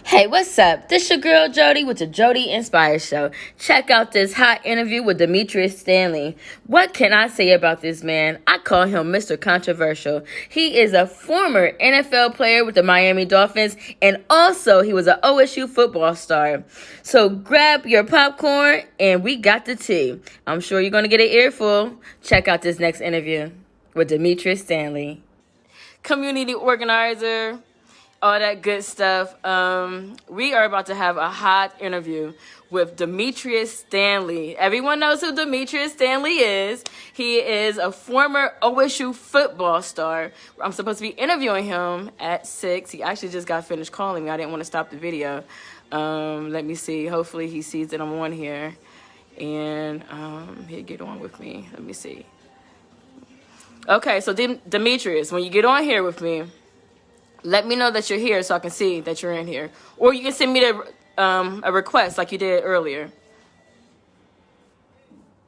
Hey, what's up? This your girl Jody with the Jody Inspire Show. Check out this hot interview with Dimitrious Stanley. What can I say about this man? I call him Mr. Controversial. He is a former NFL player with the Miami Dolphins, and also he was an OSU football star. So grab your popcorn and we got the tea. I'm sure you're going to get an earful. Check out this next interview with Dimitrious Stanley. Community organizer, all that good stuff. We are about to have a hot interview with Dimitrious Stanley. Everyone knows who Dimitrious Stanley is. He is a former OSU football star. I'm supposed to be interviewing him at 6. He actually just got finished calling me. I didn't want to stop the video. Let me see. Hopefully he sees that I'm on here. And he'll get on with me. Let me see. Okay, so Dimitrious, when you get on here with me, let me know that you're here so I can see that you're in here. Or you can send me a request like you did earlier.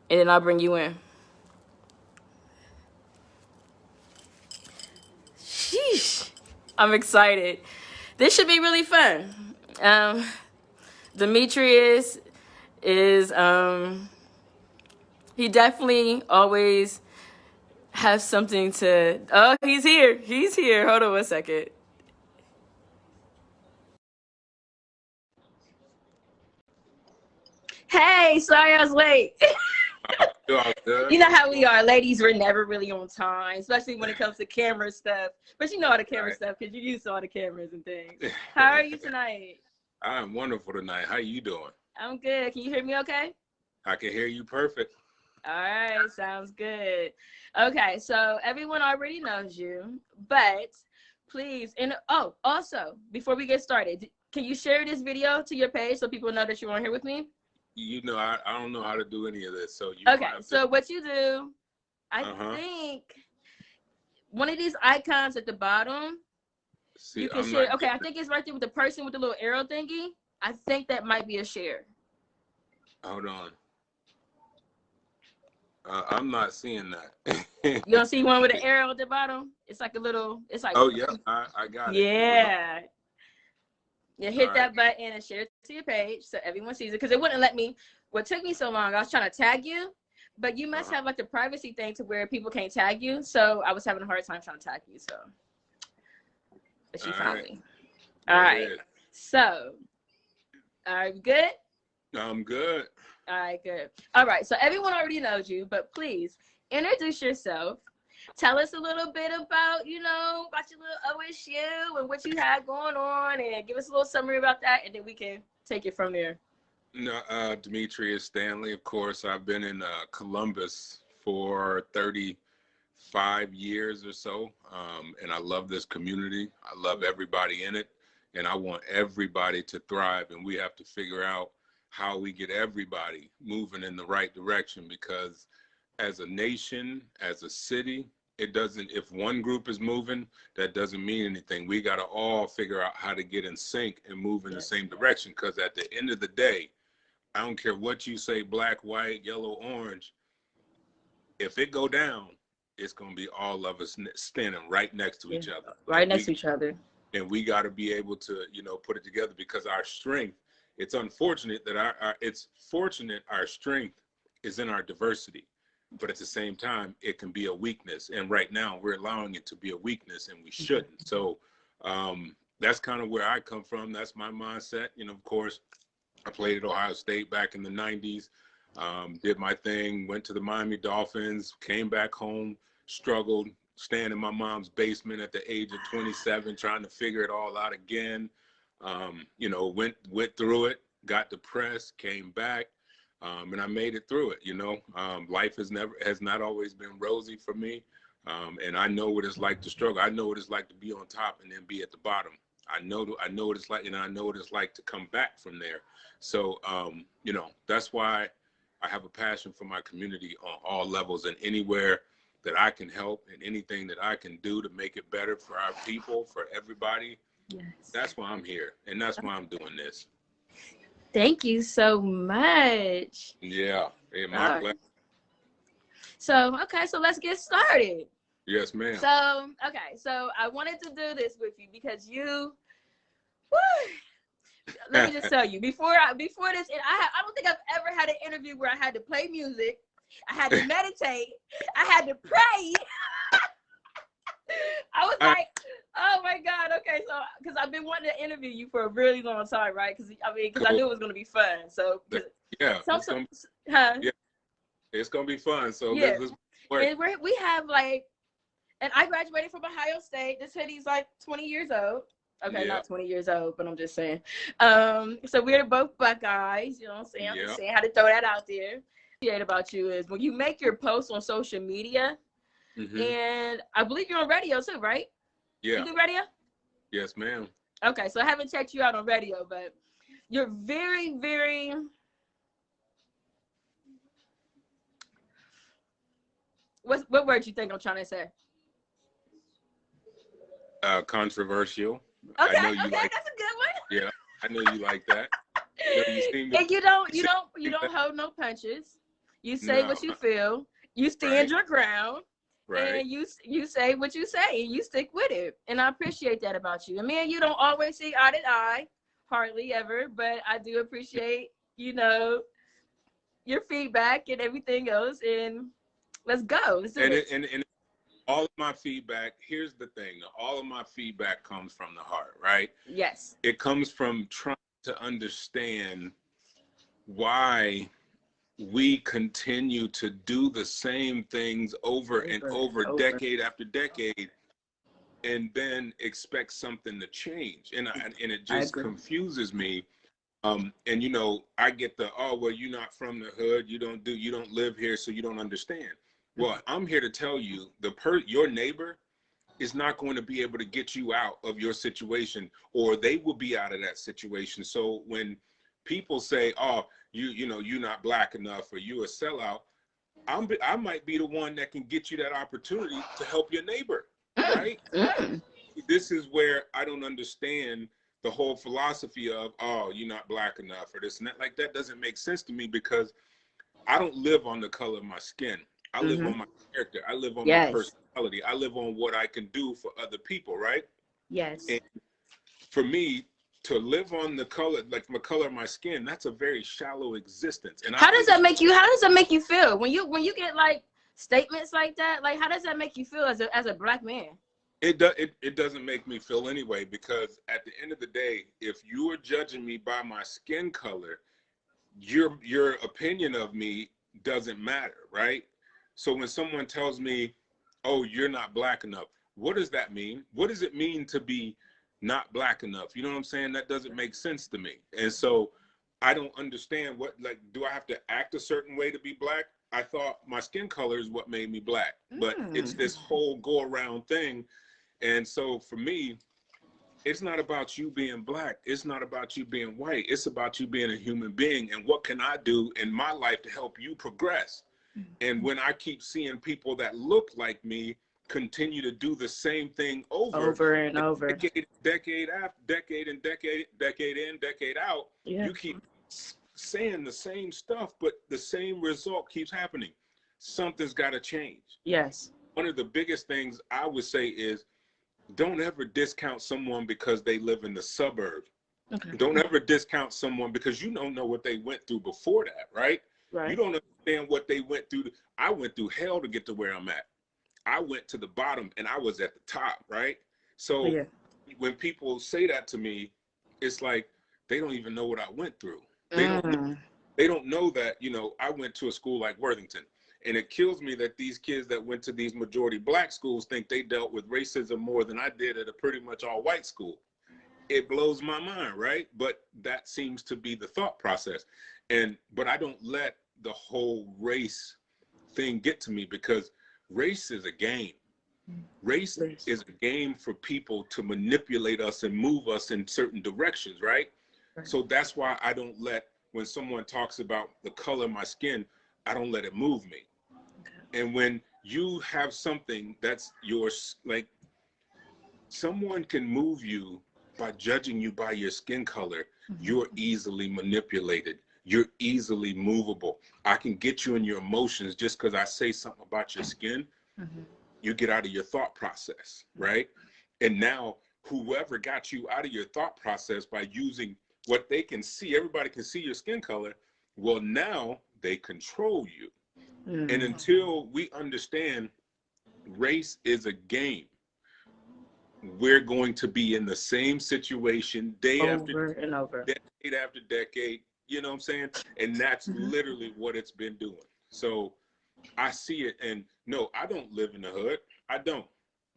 And then I'll bring you in. Sheesh. I'm excited. This should be really fun. Dimitrious is, he definitely always has something to, oh, he's here. He's here. Hold on one second. Hey, sorry I was late. You know how we are, ladies. We're never really on time, especially when it comes to camera stuff. But you know all the camera stuff because you use all the cameras and things. How are you tonight? I'm wonderful tonight. How you doing? I'm good. Can you hear me okay? I can hear you perfect. All right, sounds good. Okay, so everyone already knows you, but please, and oh, also, before we get started, can you share this video to your page so people know that you're on here with me? You know, I don't know how to do any of this, so you. Okay, so what you do, I think one of these icons at the bottom, see, you can share. Okay, I think it's right there with the person with the little arrow thingy. I think that might be a share. Hold on. I'm not seeing that. You don't see one with an arrow at the bottom? It's like a little, it's like. Oh, yeah, I got it. Yeah. You hit that button and share it to your page so everyone sees it. Because it wouldn't let me, what took me so long, I was trying to tag you, but you must have like the privacy thing to where people can't tag you. So I was having a hard time trying to tag you. So, but you found me. All right. So, are you good? I'm good. All right, good. All right. So everyone already knows you, but please introduce yourself. Tell us a little bit about, about your little OSU and what you had going on, and give us a little summary about that, and then we can take it from there. No, Dimitrious Stanley, of course. I've been in Columbus for 35 years or so, and I love this community. I love everybody in it, and I want everybody to thrive, and we have to figure out how we get everybody moving in the right direction, because as a nation, as a city, it doesn't, if one group is moving, that doesn't mean anything. We got to all figure out how to get in sync and move in the same direction, because at the end of the day, I don't care what you say, black, white, yellow, orange, if it go down, it's going to be all of us standing right next to each other. Right next to each other. And we got to be able to, put it together, because our strength, it's unfortunate that it's fortunate our strength is in our diversity. But at the same time, it can be a weakness. And right now, we're allowing it to be a weakness, and we shouldn't. So that's kind of where I come from. That's my mindset. Of course, I played at Ohio State back in the 90s, did my thing, went to the Miami Dolphins, came back home, struggled, staying in my mom's basement at the age of 27, trying to figure it all out again. Went through it, got depressed, came back. And I made it through it. Life has not always been rosy for me. And I know what it's like to struggle. I know what it's like to be on top and then be at the bottom. I know what it's like, and I know what it's like to come back from there. So, that's why I have a passion for my community on all levels, and anywhere that I can help and anything that I can do to make it better for our people, for everybody. Yes. That's why I'm here, and that's why I'm doing this. Thank you so much. Yeah, my pleasure. So, okay, so let's get started. Yes, ma'am. So I wanted to do this with you because you let me just tell you, before this, and I don't think I've ever had an interview where I had to play music, I had to meditate, I had to pray. I was like, oh my God, okay, so because I've been wanting to interview you for a really long time, right? Because I knew it was gonna be fun. So yeah, it's gonna be fun. So let's work. And we have like, and I graduated from Ohio State. This hoodie's like 20 years old. Okay, not 20 years old, but I'm just saying. So we're both Buckeyes. You know what I'm saying? I'm just saying how to throw that out there. What I appreciate about you is when you make your posts on social media, and I believe you're on radio too, right? Yeah. You do radio? Yes, ma'am. Okay, so I haven't checked you out on radio, but you're very, very what word you think I'm trying to say? Controversial. Okay, I know you that's a good one. Yeah, I know you like that. And you don't hold no punches. You say what you feel. You stand your ground. Right. And you say what you say, and you stick with it. And I appreciate that about you. And me and you don't always see eye to eye, hardly ever, but I do appreciate, your feedback and everything else. And let's go. Let's do it. And all of my feedback, here's the thing, all of my feedback comes from the heart, right? Yes. It comes from trying to understand why we continue to do the same things over and over, decade after decade, and then expect something to change. And it just confuses me. And I get the, oh, well, you're not from the hood, you don't live here, so you don't understand. Well, I'm here to tell you, your neighbor is not going to be able to get you out of your situation, or they will be out of that situation. So when people say, oh, you're not black enough, or you a sellout, I might be the one that can get you that opportunity to help your neighbor, right? This is where I don't understand the whole philosophy of, oh, you're not black enough, or this and that. Like, that doesn't make sense to me, because I don't live on the color of my skin. I live on my character. I live on my personality. I live on what I can do for other people, right? Yes. And for me to live on the color, like the color of my skin, that's a very shallow existence. And how does that make you feel when you get like statements like that? Like, how does that make you feel as a black man? It doesn't make me feel anyway, because at the end of the day, if you are judging me by my skin color, your opinion of me doesn't matter, right? So when someone tells me, oh, you're not black enough, what does that mean? What does it mean to be not black enough? You know what I'm saying? That doesn't make sense to me. And so I don't understand do I have to act a certain way to be black? I thought my skin color is what made me black, but it's this whole go around thing. And so for me, it's not about you being black. It's not about you being white. It's about you being a human being. And what can I do in my life to help you progress? And when I keep seeing people that look like me continue to do the same thing over and over, decade after decade and decade in, decade out, you keep saying the same stuff, but the same result keeps happening. Something's got to change. Yes. One of the biggest things I would say is, don't ever discount someone because they live in the suburb. Okay. Don't ever discount someone because you don't know what they went through before that, right? Right. You don't understand what they went through. I went through hell to get to where I'm at. I went to the bottom and I was at the top, right? So when people say that to me, it's like they don't even know what I went through. They don't know that, I went to a school like Worthington. And it kills me that these kids that went to these majority black schools think they dealt with racism more than I did at a pretty much all white school. It blows my mind, right? But that seems to be the thought process. But I don't let the whole race thing get to me, because race is a game. Race is a game for people to manipulate us and move us in certain directions, right? So that's why I don't let, when someone talks about the color of my skin, I don't let it move me. And when you have something that's yours, like, someone can move you by judging you by your skin color, you're easily manipulated. You're easily movable. I can get you in your emotions just because I say something about your skin. You get out of your thought process, right? And now whoever got you out of your thought process by using what they can see, everybody can see your skin color. Well, now they control you. And until we understand race is a game, we're going to be in the same situation day over and over, decade after decade. You know what I'm saying? And that's literally what it's been doing. So I see it. And no, I don't live in the hood. I don't.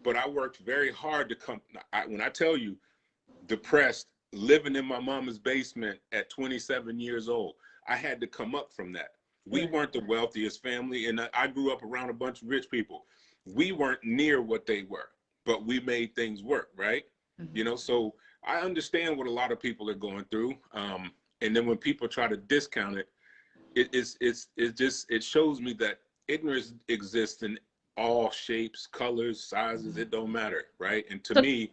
But I worked very hard to come. When I tell you, depressed, living in my mama's basement at 27 years old, I had to come up from that. We weren't the wealthiest family, and I grew up around a bunch of rich people. We weren't near what they were, but we made things work, right? You know, so I understand what a lot of people are going through. And then when people try to discount it, it shows me that ignorance exists in all shapes, colors, sizes. It don't matter, right? And to me,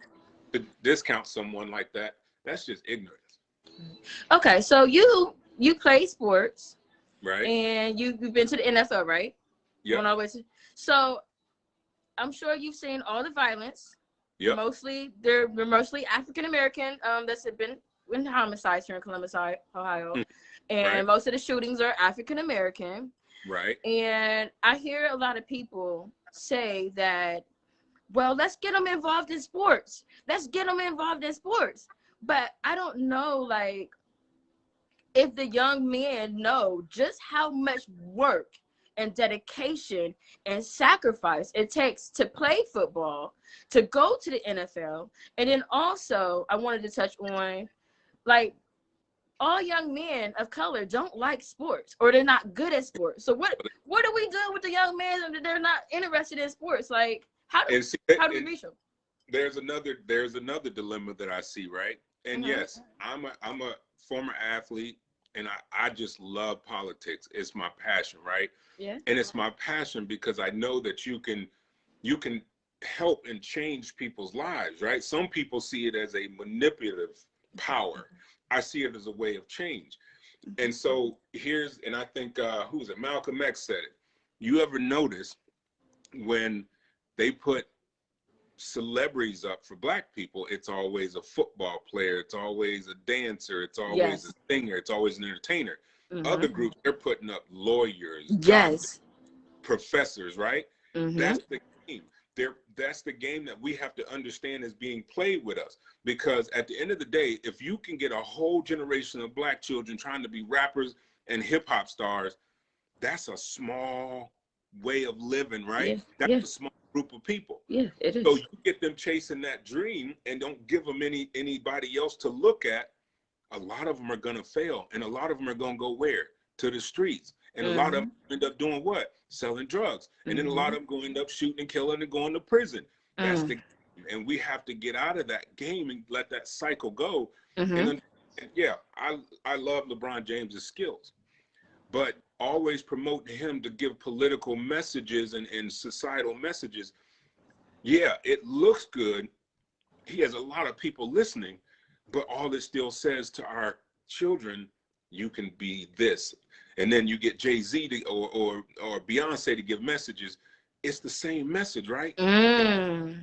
to discount someone like that, that's just ignorance. Okay, so you play sports, right? And you've been to the NFL, right? Yeah. So I'm sure you've seen all the violence. Yeah. They're mostly African American. That's been in homicides here in Columbus, Ohio, and most of the shootings are African American. Right. And I hear a lot of people say that, well, let's get them involved in sports. But I don't know, like, if the young men know just how much work and dedication and sacrifice it takes to play football, to go to the NFL. And then also, I wanted to touch on, like, all young men of color don't like sports, or they're not good at sports. So what do we do with the young men that they're not interested in sports? Like, how do we reach them? There's another dilemma that I see, right? And yes, I'm a former athlete, and I just love politics. It's my passion, right? Yeah. And it's my passion because I know that you can help and change people's lives, right? Some people see it as a manipulative power. I see it as a way of change. And so and I think, who was it? Malcolm X said it. You ever notice when they put celebrities up for Black people, it's always a football player, it's always a dancer, it's always a singer, it's always an entertainer. Other groups, they're putting up lawyers, doctors, professors, right? That's the game. That's the game that we have to understand is being played with us. Because at the end of the day, if you can get a whole generation of Black children trying to be rappers and hip hop stars, that's a small way of living, right? That's a small group of people. Yeah, it is. So you get them chasing that dream and don't give them anybody else to look at, a lot of them are gonna fail, and a lot of them are gonna go where? To the streets. And a lot of them end up doing what? Selling drugs. And then a lot of them go end up shooting and killing and going to prison. That's the game. And we have to get out of that game and let that cycle go. And yeah, I love LeBron James's skills, but always promoting him to give political messages and societal messages. Yeah, it looks good. He has a lot of people listening, but all it still says to our children, you can be this. And then you get Jay-Z or Beyonce to give messages. It's the same message, right?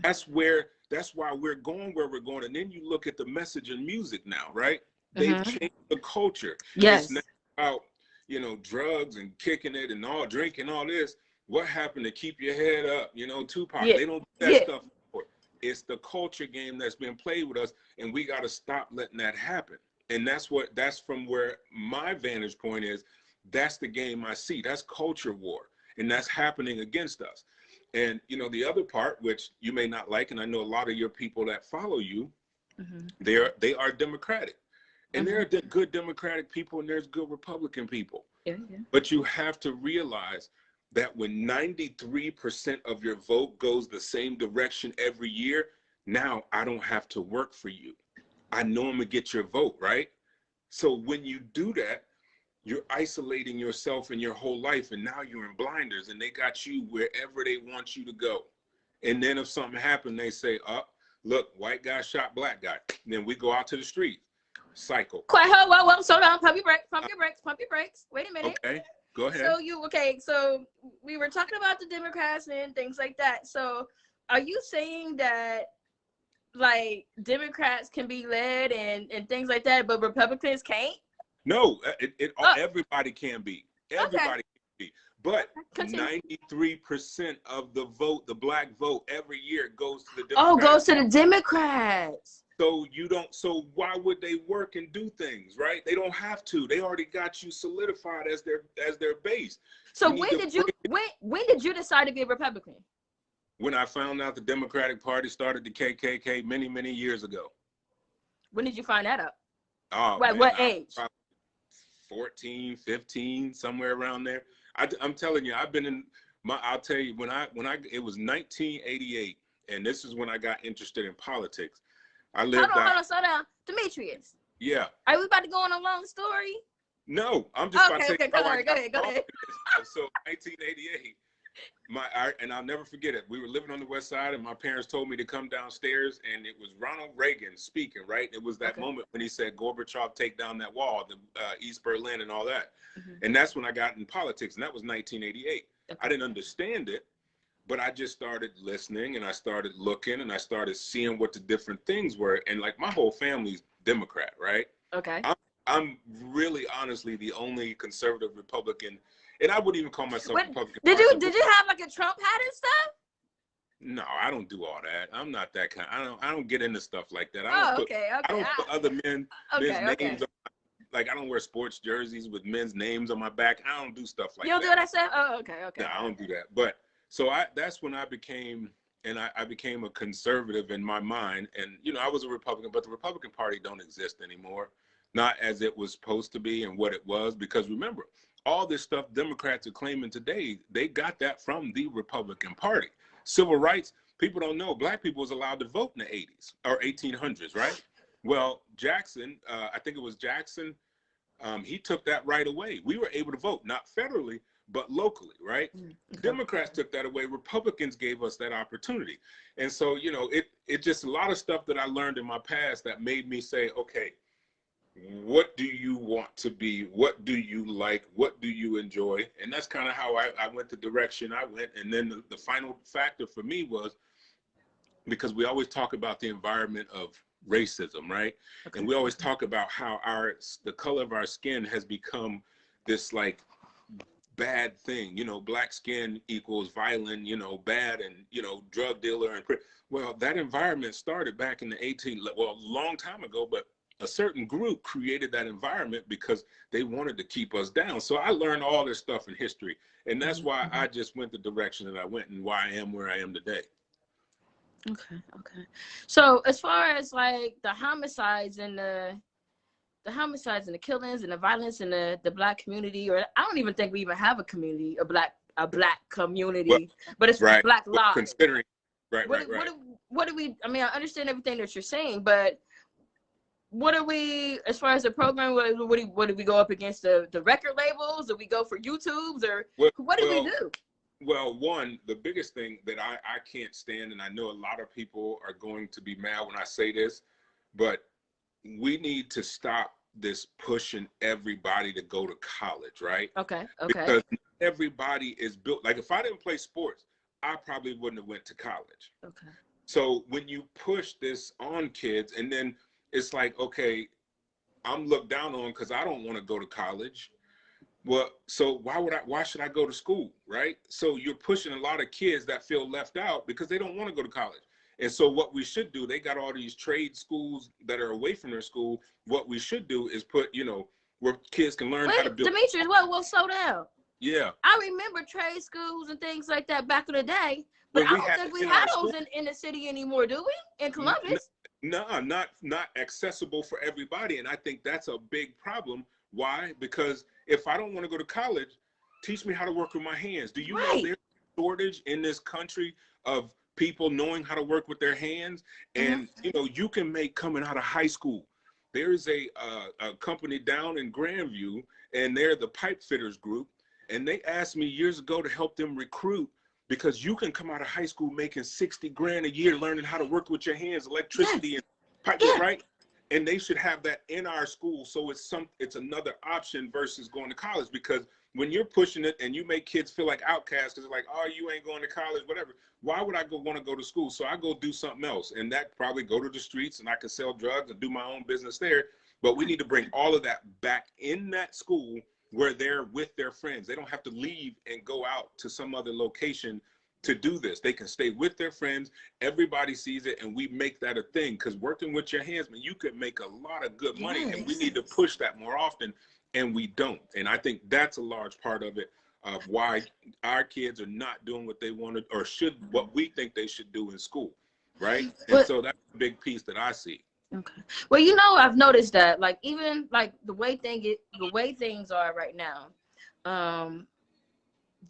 That's why we're going where we're going. And then you look at the message in music now, right? They've changed the culture. Yes. It's not about, drugs and kicking it and all drinking, all this. What happened to keep your head up? Tupac, they don't do that stuff anymore. It's the culture game that's been played with us, and we got to stop letting that happen. And that's from where my vantage point is. That's the game I see. That's culture war, and that's happening against us. And the other part, which you may not like, and I know a lot of your people that follow you, they are Democratic, and there are good Democratic people, and there's good Republican people. But you have to realize that when 93% of your vote goes the same direction every year, now I don't have to work for you. I know I'm gonna get your vote, right? So when you do that, you're isolating yourself in your whole life, and now you're in blinders, and they got you wherever they want you to go. And then if something happened, they say, look, white guy shot black guy. And then we go out to the street. Cycle. Whoa, slow down. Pump your brakes. Wait a minute. Okay, go ahead. So we were talking about the Democrats and things like that. So are you saying that, like Democrats can be led and things like that, but Republicans can't? No, everybody can be. Everybody can be. But Continue. 93% of the vote, the black vote, every year goes to the Democrats. Oh, goes to the Democrats. So why would they work and do things, right? They don't have to. They already got you solidified as their base. So when did you decide to be a Republican? When I found out the Democratic Party started the KKK many, many years ago. When did you find that out? Oh, what age? 14, 15, somewhere around there. I'm telling you, I've been in I'll tell you, it was 1988, and this is when I got interested in politics. Hold on, slow down. Demetrious. Yeah. Are we about to go on a long story? No, I'm just about to say. Okay, go ahead. So 1988. And I'll never forget it. We were living on the West Side, and my parents told me to come downstairs, and it was Ronald Reagan speaking. Right, it was that moment when he said, "Gorbachev, take down that wall, the East Berlin, and all that." And that's when I got in politics, and that was 1988. I didn't understand it, but I just started listening, and I started looking, and I started seeing what the different things were. And like my whole family's Democrat, right? Okay. I'm really, honestly, the only conservative Republican. And I wouldn't even call myself Republican. Did you have like a Trump hat and stuff? No, I don't do all that. I'm not that kind. I don't get into stuff like that. I don't put other men's names on, like I don't wear sports jerseys with men's names on my back. I don't do stuff like that. You don't do what I said? Oh, okay. No, I don't do that. But so that's when I became a conservative in my mind. And I was a Republican, but the Republican Party don't exist anymore. Not as it was supposed to be and what it was, because remember, all this stuff Democrats are claiming today, they got that from the Republican Party. Civil rights, people don't know, black people was allowed to vote in the 80s or 1800s, right? Well, Jackson, I think it was Jackson, he took that right away. We were able to vote, not federally, but locally, right? Democrats took that away. Republicans gave us that opportunity. And so, it just a lot of stuff that I learned in my past that made me say, okay, what do you want to be? What do you like? What do you enjoy? And that's kind of how I went the direction I went. And then the final factor for me was, because we always talk about the environment of racism, right? Okay. And we always talk about how the color of our skin has become this like bad thing. Black skin equals violent, bad, and, drug dealer. And well, that environment started back in the a long time ago, but a certain group created that environment because they wanted to keep us down. So I learned all this stuff in history, and that's why I just went the direction that I went and why I am where I am today. Okay. So as far as like the homicides and the killings and the violence in the black community, or I don't even think we even have a community, a black community, but it's right. Black lives. Considering, right. What do we? I mean, I understand everything that you're saying, but what are we, as far as the program, what do we go up against the record labels? Do we go for YouTubes, or what do we do? Well, one, the biggest thing that I can't stand, and I know a lot of people are going to be mad when I say this, but we need to stop this pushing everybody to go to college, right? Okay. Because everybody is built, like if I didn't play sports, I probably wouldn't have went to college. Okay. So when you push this on kids, and then it's like, okay, I'm looked down on because I don't want to go to college. Well, so why should I go to school, right? So you're pushing a lot of kids that feel left out because they don't want to go to college. And so what we should do, they got all these trade schools that are away from their school. What we should do is put, where kids can learn how to build. Demetrius, well, slow down. Yeah. I remember trade schools and things like that back in the day, but I don't think we have those in the city anymore, do we? In Columbus? No, not accessible for everybody. And I think that's a big problem. Why? Because if I don't want to go to college, teach me how to work with my hands. Do you know there's a shortage in this country of people knowing how to work with their hands? And, you can make coming out of high school. There's a company down in Grandview, and they're the pipe fitters group. And they asked me years ago to help them recruit, because you can come out of high school making $60,000 a year learning how to work with your hands, electricity and pipes, right? And they should have that in our school, so it's another option versus going to college. Because when you're pushing it and you make kids feel like outcasts, because it's like, oh, you ain't going to college, whatever. Why would I want to go to school? So I go do something else, and that probably go to the streets, and I can sell drugs and do my own business there. But we need to bring all of that back in that school where they're with their friends. They don't have to leave and go out to some other location to do this. They can stay with their friends. Everybody sees it, and we make that a thing. Because working with your hands, man, you could make a lot of good money, and we need to push that more often, and we don't. And I think that's a large part of it, of why our kids are not doing what they wanted or what we think they should do in school, right? And so that's a big piece that I see. Okay. Well, you know, I've noticed that, like, even like the way things are right now,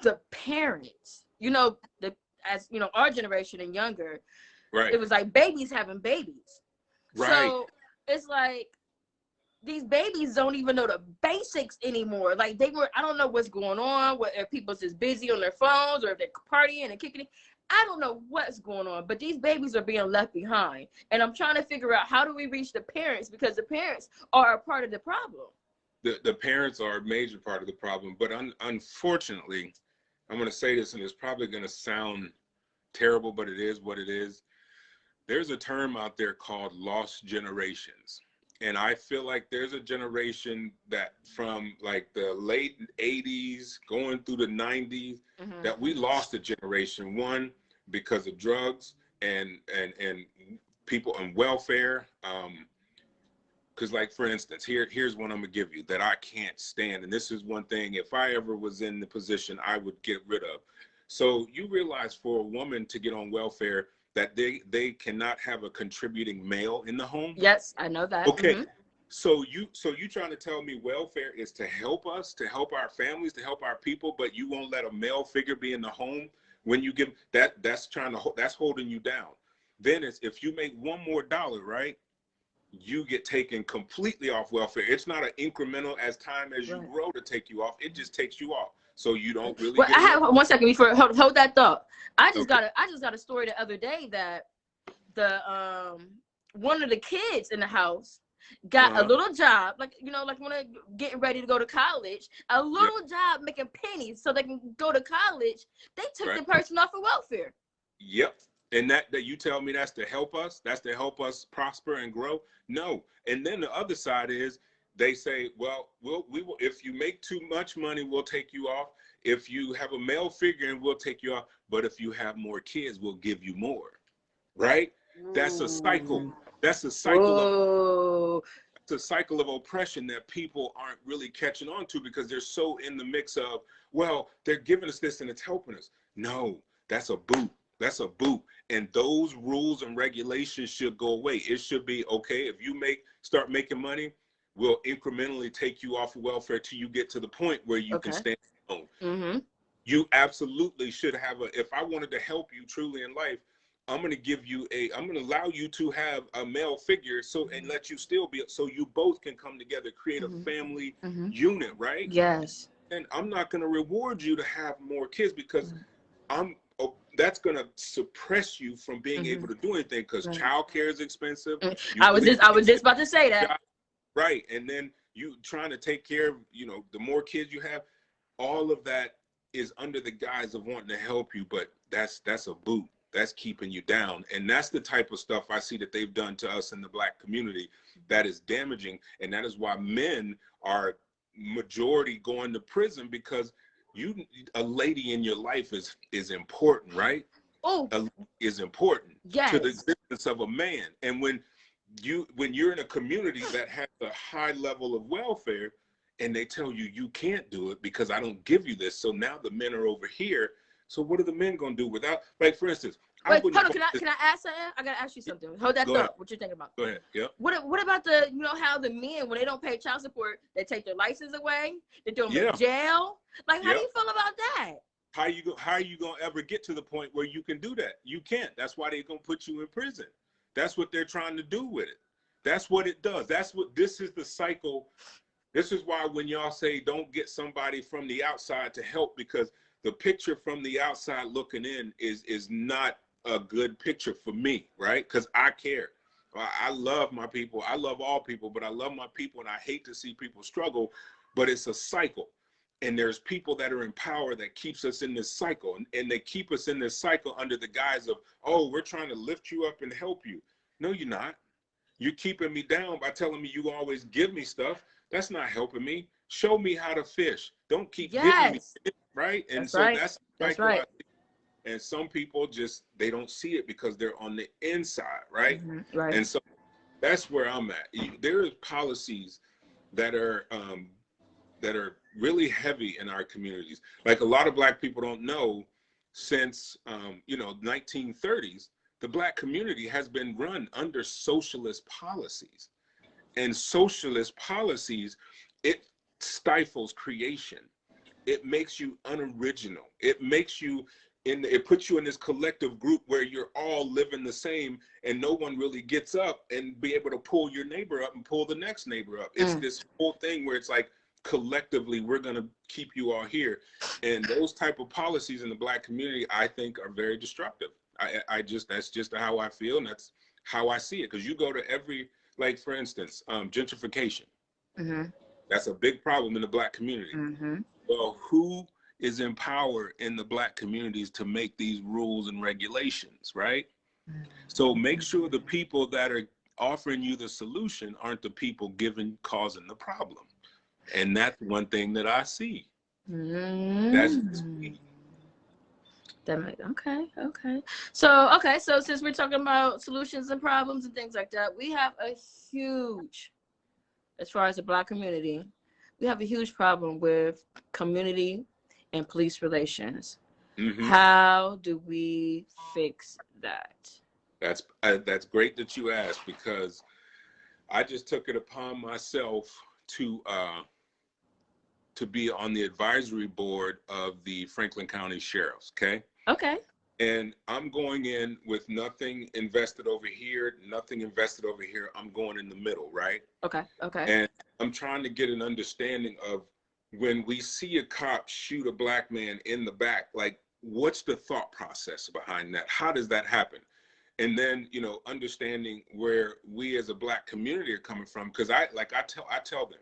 the parents, you know, as you know, our generation and younger, right, it was like babies having babies. Right. So it's like these babies don't even know the basics anymore. Like I don't know what's going on, if people's just busy on their phones or if they're partying and kicking it. I don't know what's going on, but these babies are being left behind. And I'm trying to figure out, how do we reach the parents? Because the parents are a part of the problem. The parents are a major part of the problem. But unfortunately, I'm going to say this, and it's probably going to sound terrible, but it is what it is. There's a term out there called lost generations. And I feel like there's a generation that from like the late 80s going through the 90s, that we lost a generation. One, because of drugs and people on welfare. Because like, for instance, here's one I'm gonna give you that I can't stand. And this is one thing, if I ever was in the position, I would get rid of. So you realize for a woman to get on welfare, that they cannot have a contributing male in the home? Yes, I know that. Okay. So you trying to tell me welfare is to help us, to help our families, to help our people, but you won't let a male figure be in the home when you give that's holding you down. Then it's, if you make one more dollar, right, you get taken completely off welfare. It's not an incremental as time as you grow to take you off. It just takes you off. So you don't really. Well, I have 1 second before hold that thought. I just got a story the other day that the one of the kids in the house got a little job, like, you know, like when they're getting ready to go to college, a little job making pennies so they can go to college. They took the person off of welfare. Yep. And that you tell me that's to help us? That's to help us prosper and grow? No. And then the other side is, they say, well, we will, if you make too much money, we'll take you off. If you have a male figure, and we'll take you off. But if you have more kids, we'll give you more. Right? That's a cycle. That's a cycle. It's a cycle of oppression that people aren't really catching on to, because they're so in the mix of, well, they're giving us this and it's helping us. No, that's a boot. That's a boot. And those rules and regulations should go away. It should be, okay, if you start making money, we'll incrementally take you off of welfare till you get to the point where you can stand alone. You absolutely should have if I wanted to help you truly in life, I'm going to allow you to have a male figure, and let you still be, so you both can come together, create a family unit, right? Yes. And I'm not going to reward you to have more kids, because that's going to suppress you from being able to do anything, because childcare is expensive. I was just about to say that. Right. And then you trying to take care of, the more kids you have, all of that is under the guise of wanting to help you, but that's a boot. That's keeping you down. And that's the type of stuff I see that they've done to us in the Black community that is damaging. And that is why men are majority going to prison, because a lady in your life is important, right? Is important to the existence of a man. And when you're in a community that has a high level of welfare, and they tell you you can't do it because I don't give you this, so now the men are over here. So what are the men gonna do without, like, for instance? Wait, hold on. Can I ask something? I gotta ask you something. Hold that thought. What you thinking about? Go ahead. Yep. What about how the men, when they don't pay child support, they take their license away, they throw them in jail? Like, how do you feel about that? How are you gonna ever get to the point where you can do that? You can't. That's why they're gonna put you in prison. That's what they're trying to do with it. That's what it does. This is the cycle. This is why when y'all say don't get somebody from the outside to help, because the picture from the outside looking in is not a good picture for me, right? Because I care. I love my people. I love all people, but I love my people, and I hate to see people struggle. But it's a cycle, and there's people that are in power that keeps us in this cycle, and they keep us in this cycle under the guise of, oh, we're trying to lift you up and help you. No, you're not. You're keeping me down by telling me you always give me stuff. That's not helping me. Show me how to fish. Don't keep giving me, right? And That's so right. that's the That's cycle right. and some people just, they don't see it because they're on the inside, right? Right. And so that's where I'm at. There is policies that are really heavy in our communities. Like a lot of Black people don't know, since 1930s, the Black community has been run under socialist policies. And socialist policies, it stifles creation. It makes you unoriginal. It makes you it puts you in this collective group where you're all living the same, and no one really gets up and be able to pull your neighbor up and pull the next neighbor up. It's this whole thing where it's like, collectively, we're going to keep you all here. And those type of policies in the Black community, I think, are very destructive. That's just how I feel, and that's how I see it. Because you go to every, like, for instance, gentrification. That's a big problem in the Black community. Well, who is in power in the Black communities to make these rules and regulations, right? So make sure the people that are offering you the solution aren't the people causing the problem. And that's one thing that I see. That's just me. Okay. So since we're talking about solutions and problems and things like that, we have a huge, as far as the Black community, we have a huge problem with community and police relations. How do we fix that? That's great that you asked, because I just took it upon myself to be on the advisory board of the Franklin County Sheriffs. Okay. And I'm going in with nothing invested over here, nothing invested over here. I'm going in the middle, right? Okay. And I'm trying to get an understanding of, when we see a cop shoot a Black man in the back, like, what's the thought process behind that? How does that happen? And then, understanding where we as a Black community are coming from. Because I tell them,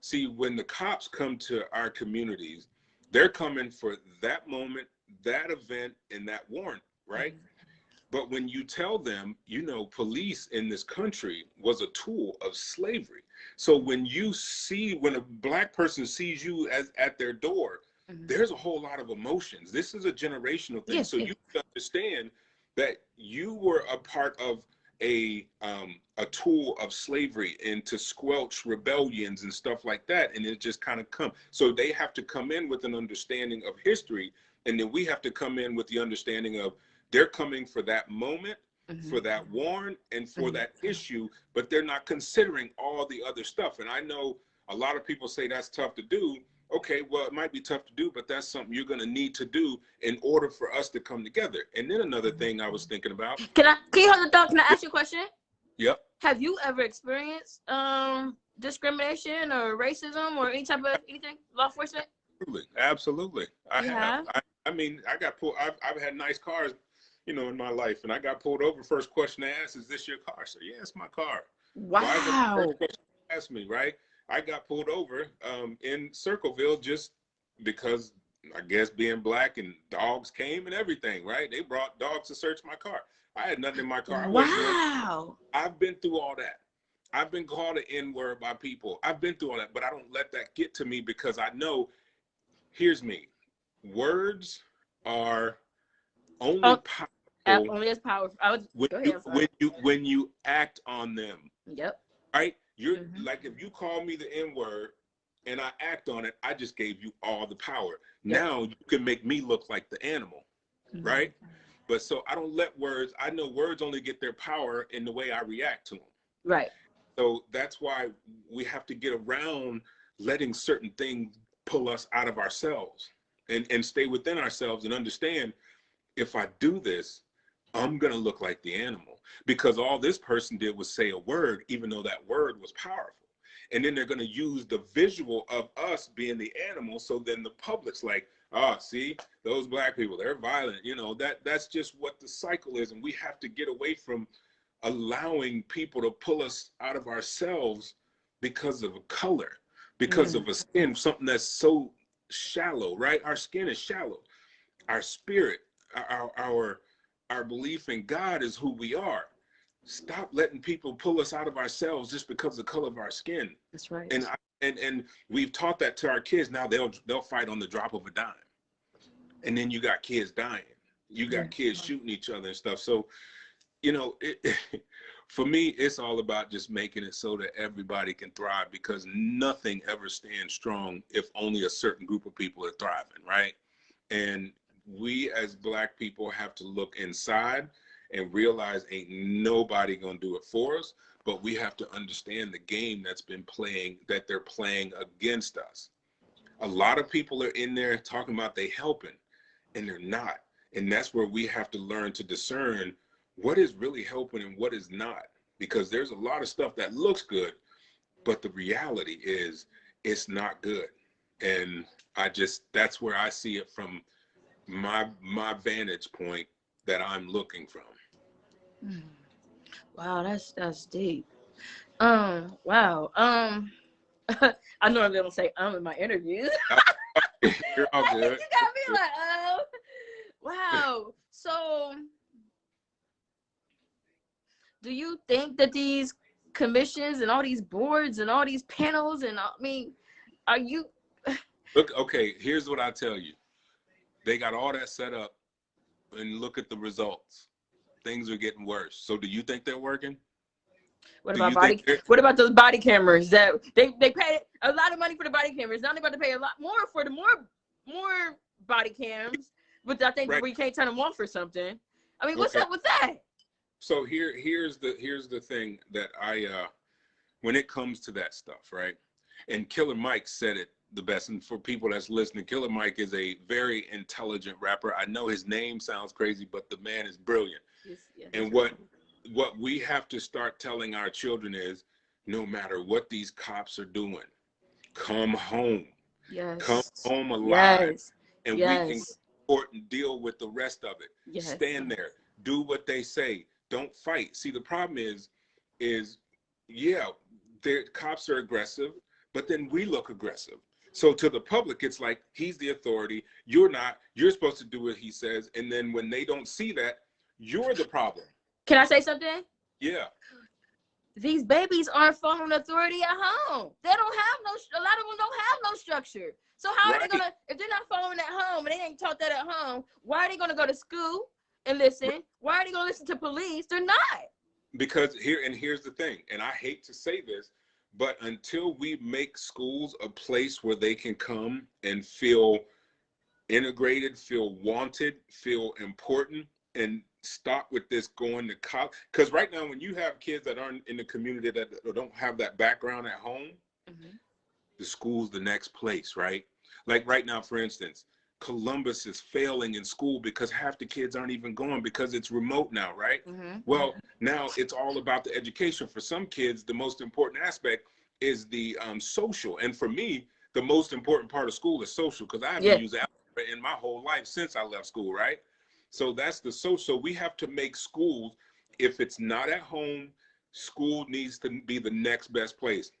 see, when the cops come to our communities, they're coming for that moment, that event, and that warrant, right? But when you tell them, police in this country was a tool of slavery. So when a Black person sees you at their door, there's a whole lot of emotions. This is a generational thing. So you understand that you were a part of a tool of slavery, and to squelch rebellions and stuff like that. And it just kind of come. So they have to come in with an understanding of history. And then we have to come in with the understanding of, they're coming for that moment, for that warrant, and for that issue, but they're not considering all the other stuff. And I know a lot of people say that's tough to do. Okay, well, it might be tough to do, but that's something you're going to need to do in order for us to come together. And then another thing I was thinking about. Can you hold the thought? Can I ask you a question? Yep. Have you ever experienced discrimination or racism or anything, law enforcement? Absolutely. I have. I mean, I got pulled. I've had nice cars, in my life, and I got pulled over. First question they asked, "Is this your car?" So yeah, it's my car. Wow. Why is the first question they asked me, right? I got pulled over in Circleville just because, I guess, being Black, and dogs came and everything, right? They brought dogs to search my car. I had nothing in my car. Wow. I've been through all that. I've been called an N-word by people. I've been through all that, but I don't let that get to me, because I know, here's me. Words are only powerful. Only as powerful. When you act on them. Yep. Right? You're like, if you call me the N-word and I act on it, I just gave you all the power. Yep. Now you can make me look like the animal, right? But so I don't let words. I know words only get their power in the way I react to them. Right. So that's why we have to get around letting certain things pull us out of ourselves, and stay within ourselves, and understand, if I do this, I'm going to look like the animal, because all this person did was say a word, even though that word was powerful. And then they're going to use the visual of us being the animal. So then the public's like, see, those Black people, they're violent. That's just what the cycle is. And we have to get away from allowing people to pull us out of ourselves because of a color, because of a skin, something that's so shallow, right? Our skin is shallow. Our spirit, our belief in God is who we are. Stop letting people pull us out of ourselves just because of the color of our skin. That's right. And we've taught that to our kids. Now they'll fight on the drop of a dime. And then you got kids dying. You got kids shooting each other and stuff. So, you know, for me, it's all about just making it so that everybody can thrive, because nothing ever stands strong if only a certain group of people are thriving, right? And we as Black people have to look inside and realize ain't nobody gonna do it for us, but we have to understand the game that they're playing against us. A lot of people are in there talking about they helping, and they're not. And that's where we have to learn to discern what is really helping and what is not, because there's a lot of stuff that looks good, but the reality is it's not good. And that's where I see it from my vantage point that I'm looking from. Wow, that's deep. Wow. I normally don't say in my interviews. You're all good. You got me like, wow. So, do you think that these commissions and all these boards and all these panels and are you? Look, okay, here's what I tell you. They got all that set up, and look at the results. Things are getting worse. So do you think they're working? What about those body cameras that they pay a lot of money for the body cameras? Now they're about to pay a lot more for the more body cams, but I think we can't turn them off or something. I mean, what's up with that? So here's the thing that when it comes to that stuff, right? And Killer Mike said it the best. And for people that's listening, Killer Mike is a very intelligent rapper. I know his name sounds crazy, but the man is brilliant. And what we have to start telling our children is, no matter what these cops are doing, come home. Yes. Come home alive. Yes. And we can go to court and deal with the rest of it. Yes. Stand there. Do what they say. Don't fight. See, the problem is the cops are aggressive, but then we look aggressive. So to the public, it's like, he's the authority. You're not. You're supposed to do what he says. And then when they don't see that, you're the problem. Can I say something? Yeah. These babies aren't following authority at home. They don't have a lot of them don't have no structure. So how are they gonna, if they're not following at home and they ain't taught that at home, why are they gonna go to school and listen? Why are they gonna listen to police? They're not. Because here's the thing, and I hate to say this, but until we make schools a place where they can come and feel integrated, feel wanted, feel important, and stop with this going to college. Because right now, when you have kids that aren't in the community that don't have that background at home, the school's the next place, right? Like right now, for instance, Columbus is failing in school because half the kids aren't even going because it's remote now, right? Well, now it's all about the education. For some kids, the most important aspect is the social. And for me, the most important part of school is social, because I haven't used algebra in my whole life since I left school, right? So that's the social. We have to make schools, if it's not at home, school needs to be the next best place.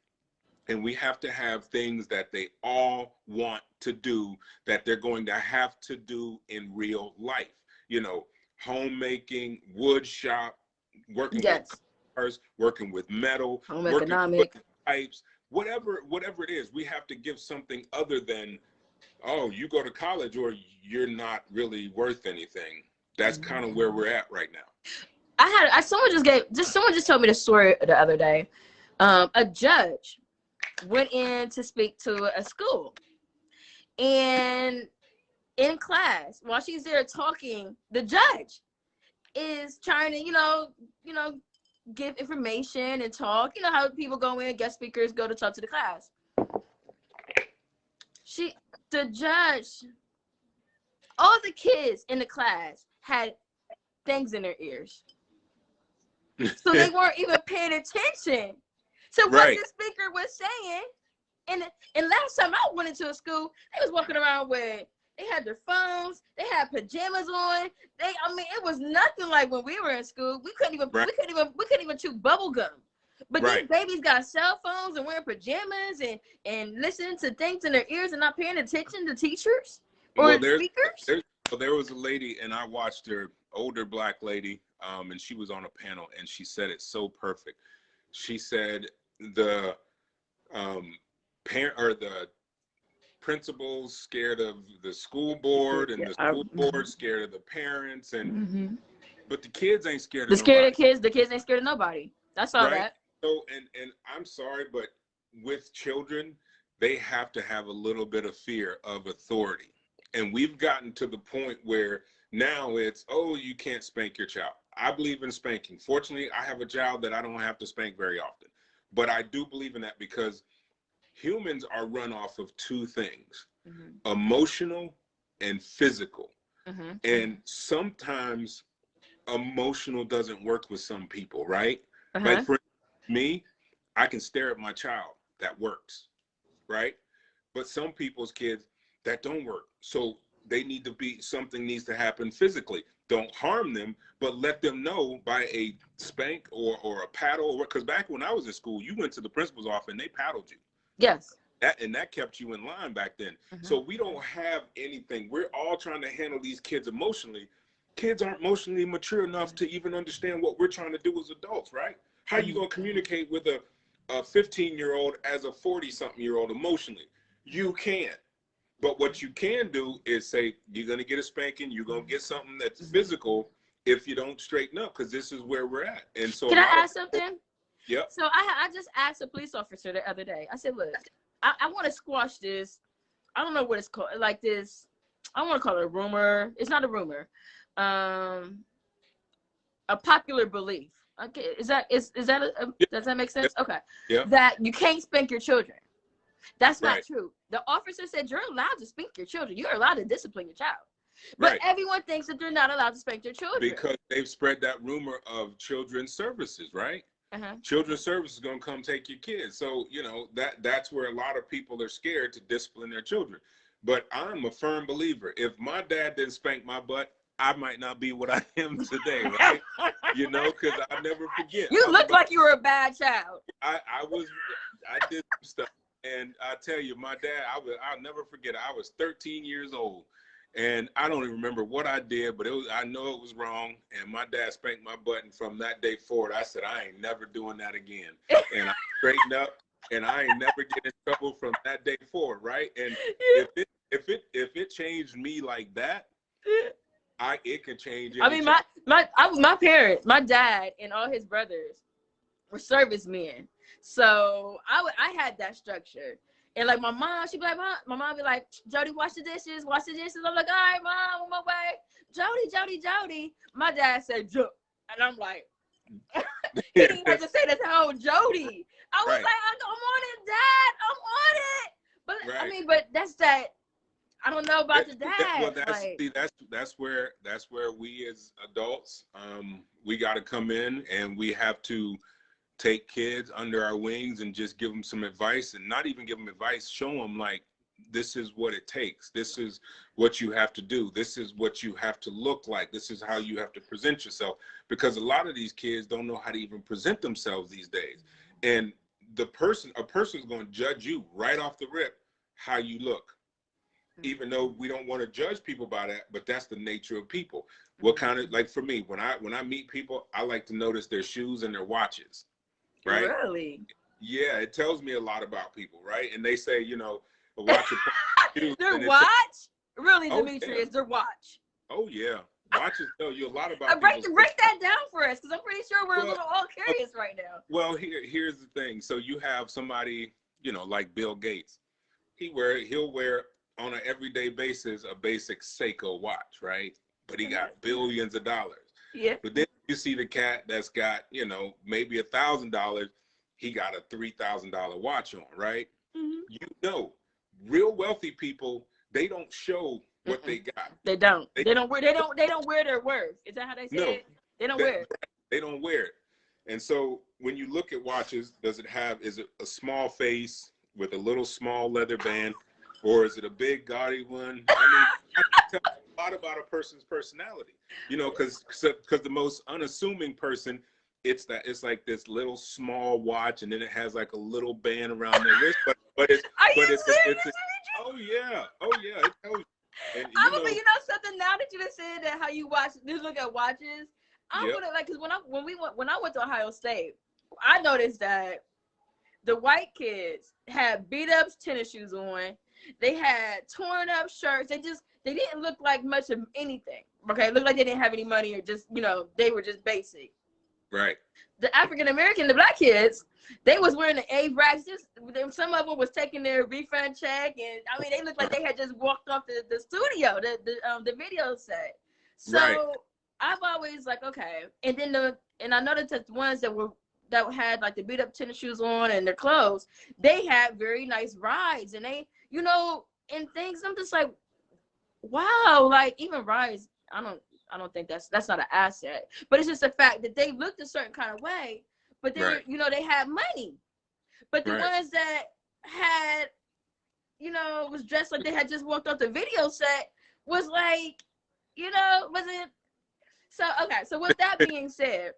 And we have to have things that they all want to do, that they're going to have to do in real life. You know, homemaking, wood shop, working with cars, working with metal, home economic, with pipes, whatever it is. We have to give something other than, oh, you go to college or you're not really worth anything. That's kind of where we're at right now. Someone just told me the story the other day. A judge went in to speak to a school, and in class, while she's there talking, the judge is trying to, give information and talk. You know how people go in, guest speakers go to talk to the class. The judge, all the kids in the class had things in their ears. So they weren't even paying attention to what the speaker was saying. And last time I went into a school, they was walking around with They had their phones. They had pajamas on. I mean, it was nothing like when we were in school. We couldn't even chew bubble gum. But these babies got cell phones and wearing pajamas and listening to things in their ears and not paying attention to teachers or speakers. There was a lady, and I watched her, older Black lady, and she was on a panel, and she said it so perfect. She said the the principals scared of the school board, and the school board scared of the parents, and but the kids ain't scared of nobody. The kids ain't scared of nobody. That's all that. So and I'm sorry, but with children, they have to have a little bit of fear of authority. And we've gotten to the point where now it's, oh, you can't spank your child. I believe in spanking. Fortunately, I have a child that I don't have to spank very often. But I do believe in that because humans are run off of two things, emotional and physical. And sometimes emotional doesn't work with some people, right? Like for me, I can stare at my child. That works, right? But some people's kids, that don't work. So they need to be, something needs to happen physically. Don't harm them, but let them know by a spank or a paddle. Because back when I was in school, you went to the principal's office and they paddled you. Yes. That kept you in line back then. So we don't have anything. We're all trying to handle these kids emotionally. Kids aren't emotionally mature enough to even understand what we're trying to do as adults, right? How are you going to communicate with a 15-year-old as a 40-something-year-old emotionally? You can't. But what you can do is say, you're going to get a spanking, you're going to get something that's physical if you don't straighten up, because this is where we're at. And so can I ask something? Yep. So I just asked a police officer the other day. I said, look, I want to squash this. I don't know what it's called. Like this, I want to call it a rumor. It's not a rumor. A popular belief. Okay, does that make sense? Okay. Yeah. That you can't spank your children. That's not true. The officer said you're allowed to spank your children. You're allowed to discipline your child. But everyone thinks that they're not allowed to spank their children. Because they've spread that rumor of children's services, right? Children's services is going to come take your kids. So, you know, that's where a lot of people are scared to discipline their children. But I'm a firm believer. If my dad didn't spank my butt, I might not be what I am today, right? You know, because I never forget. You look like you were a bad child. I did some stuff. And I tell you, my dad, I'll never forget it. I was 13 years old, and I don't even remember what I did, but I know it was wrong. And my dad spanked my butt, and from that day forward, I said, I ain't never doing that again. And I straightened up, and I ain't never get in trouble from that day forward, right? And if it changed me like that, it can change. I mean, my parents, my dad, and all his brothers were servicemen. So I had that structure. And like my mom, she'd be like, my mom be like, Jody, wash the dishes. I'm like, all right, mom, on my way. Jody. My dad said, Joe. And I'm like, he didn't have to say that to her, Jody. I was like, I'm on it, Dad. I'm on it. But I mean, but that's that. I don't know about the dad. Well, that's where we as adults, we got to come in, and we have to take kids under our wings and just give them some advice, and not even give them advice, show them like, this is what it takes. This is what you have to do. This is what you have to look like. This is how you have to present yourself, because a lot of these kids don't know how to even present themselves these days. And a person's going to judge you right off the rip how you look, even though we don't want to judge people by that, but that's the nature of people. What kind of, like for me, when I meet people, I like to notice their shoes and their watches. Right? Really? Yeah, it tells me a lot about people, right? And they say, you know, a watch. Their watch? Really, Dimitrious, their watch. Oh yeah, watches tell you a lot about. Break that down for us, because I'm pretty sure we're a little all curious right now. Well, here's the thing. So you have somebody, you know, like Bill Gates. He'll wear on an everyday basis a basic Seiko watch, right? But he got billions of dollars. Yeah. But then you see the cat that's got, you know, maybe $1,000. He got a $3,000 watch on, right? You know, real wealthy people, they don't show what they got. They don't. They don't wear their worth. Is that how they say it? They don't wear it. They don't wear it. And so when you look at watches, is it a small face with a little small leather band, or is it a big gaudy one? I tell a lot about a person's personality, you know, because the most unassuming person, it's like this little small watch, and then it has like a little band around their wrist, but it's Are but you serious? oh yeah, it tells you. And But you know something, now that you just said that how you look at watches, I would have, like, because when I went to Ohio State, I noticed that the white kids had beat up tennis shoes on. They had torn up shirts. They didn't look like much of anything. Okay, it looked like they didn't have any money, or just, you know, they were just basic. Right. The African American, the black kids, they was wearing the A racks. Some of them was taking their refund check, and I mean, they looked like they had just walked off the studio, the video set. So right. I've always, like, okay, and then I noticed that the ones that had like the beat up tennis shoes on and their clothes, they had very nice rides, and they, you know, and things. I'm just like, wow, like, even rides, I don't think that's not an asset, but it's just the fact that they looked a certain kind of way, but they were, you know, they had money. But the ones that had, you know, was dressed like they had just walked off the video set was like, you know, wasn't. So okay, so with that being said,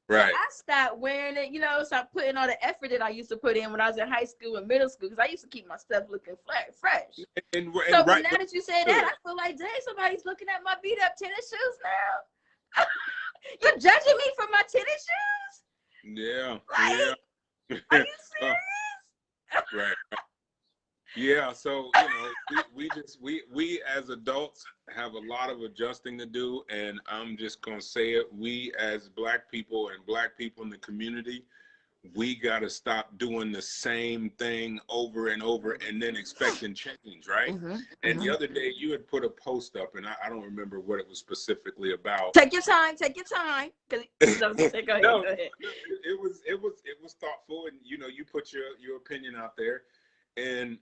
so I stopped wearing it, you know, stopped putting all the effort that I used to put in when I was in high school and middle school, because I used to keep my stuff looking fresh. And so now that you said that, I feel like, dang, somebody's looking at my beat up tennis shoes now. You're judging me for my tennis shoes? Yeah. Like, yeah. Are you serious? Right. Yeah, so, you know, we as adults have a lot of adjusting to do, and I'm just gonna say it, we as black people and black people in the community, we gotta stop doing the same thing over and over and then expecting change, right? And the other day you had put a post up, and I don't remember what it was specifically about. Take your time. Go ahead. No, it was thoughtful, and you know, you put your opinion out there, and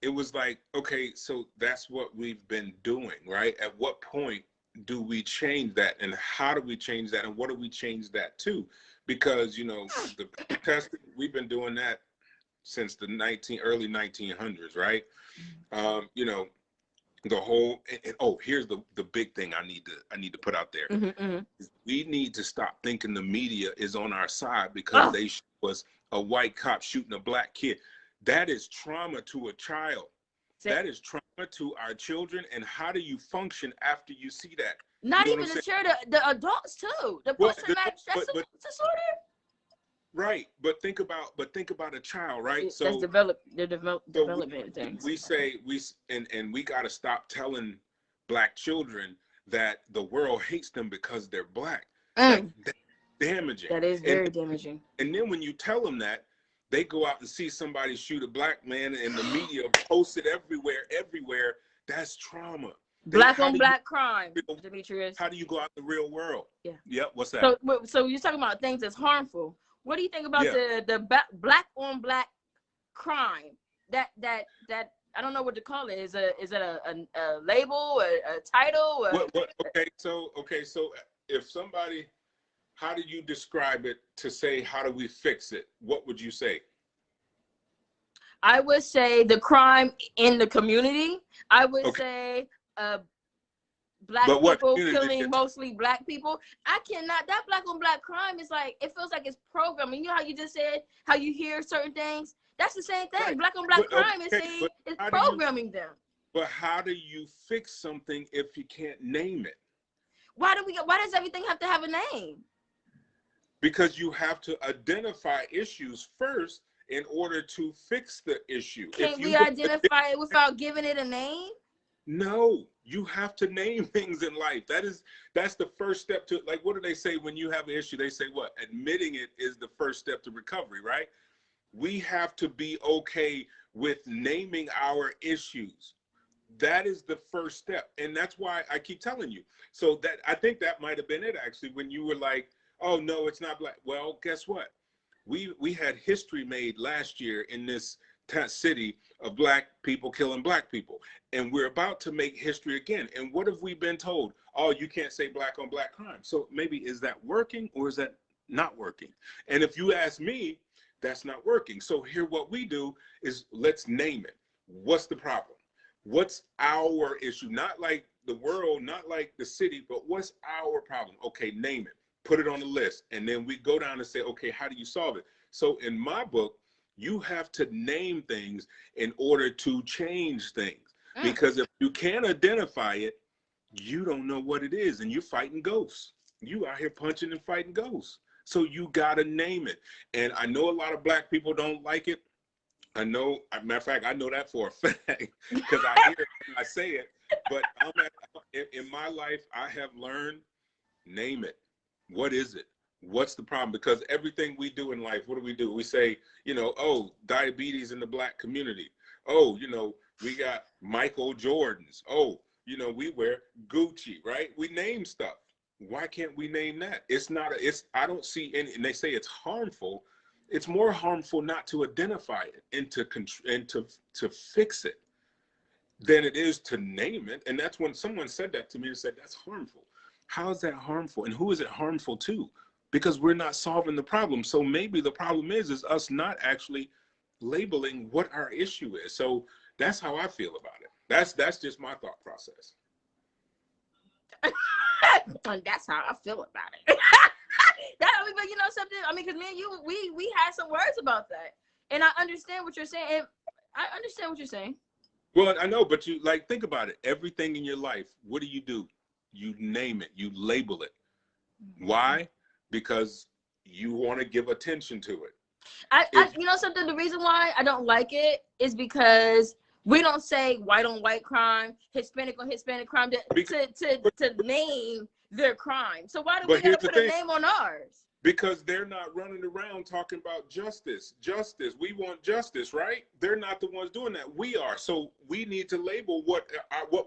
it was like, okay, so that's what we've been doing, right? At what point do we change that, and how do we change that, and what do we change that to? Because, you know, the protesting, we've been doing that since the early 1900s, right? You know, the whole, and here's the big thing I need to put out there. We need to stop thinking the media is on our side because they was a white cop shooting a black kid. That is trauma to a child. That is trauma to our children. And how do you function after you see that? Not even the children, the adults too. The post-traumatic stress disorder. Right, but think about a child, right? So that's development thing. We say and we got to stop telling black children that the world hates them because they're black. That's damaging. That is very damaging. And then when you tell them that, they go out and see somebody shoot a black man, and the media post it everywhere. That's trauma. Black on black crime, Dimitrious. How do you go out in the real world? Yeah. Yep. What's that? So you're talking about things that's harmful. What do you think about the black on black crime? That I don't know what to call it. Is it a label, a title? Okay. So if somebody, how do you describe it to say, how do we fix it? What would you say? I would say the crime in the community. I would say black people killing mostly black people. I cannot. That black on black crime is like, it feels like it's programming. You know how you just said how you hear certain things? That's the same thing. Right. Black on black crime is saying it's programming them. But how do you fix something if you can't name it? Why does everything have to have a name? Because you have to identify issues first in order to fix the issue. Can't we identify it without giving it a name? No, you have to name things in life. That's the first step to, like, what do they say when you have an issue? They say what? Admitting it is the first step to recovery, right? We have to be okay with naming our issues. That is the first step. And that's why I keep telling you. So that, I think that might have been it actually, when you were like, oh no, it's not black. Well, guess what? We had history made last year in this city of black people killing black people. And we're about to make history again. And what have we been told? Oh, you can't say black on black crime. So maybe, is that working or is that not working? And if you ask me, that's not working. So here what we do is, let's name it. What's the problem? What's our issue? Not like the world, not like the city, but what's our problem? Okay, name it, put it on the list. And then we go down and say, okay, how do you solve it? So in my book, you have to name things in order to change things. Because if you can't identify it, you don't know what it is, and you're fighting ghosts. You out here punching and fighting ghosts. So you got to name it. And I know a lot of Black people don't like it. I know, as a matter of fact, I know that for a fact because I hear it and I say it. But in my life, I have learned, name it. What is it? What's the problem? Because everything we do in life, what do? We say, oh, diabetes in the Black community. Oh, we got Michael Jordans. Oh, we wear Gucci, right? We name stuff. Why can't we name that? I don't see any, and they say it's harmful. It's more harmful not to identify it and to fix it than it is to name it. And that's when someone said that to me and said, that's harmful. How is that harmful? And who is it harmful to? Because we're not solving the problem. So maybe the problem is us not actually labeling what our issue is. So that's how I feel about it. That's just my thought process. And that's how I feel about it. But you know something? I mean, because me and you, we had some words about that. And I understand what you're saying. And I understand what you're saying. Well, I know, but you think about it. Everything in your life, what do? You name it, you label it. Why? Because you want to give attention to it. You know something? The reason why I don't like it is because we don't say white on white crime, Hispanic on Hispanic crime to name their crime. So why do we gotta put a name on ours? Because they're not running around talking about justice. We want justice, right? They're not the ones doing that. We are. So we need to label what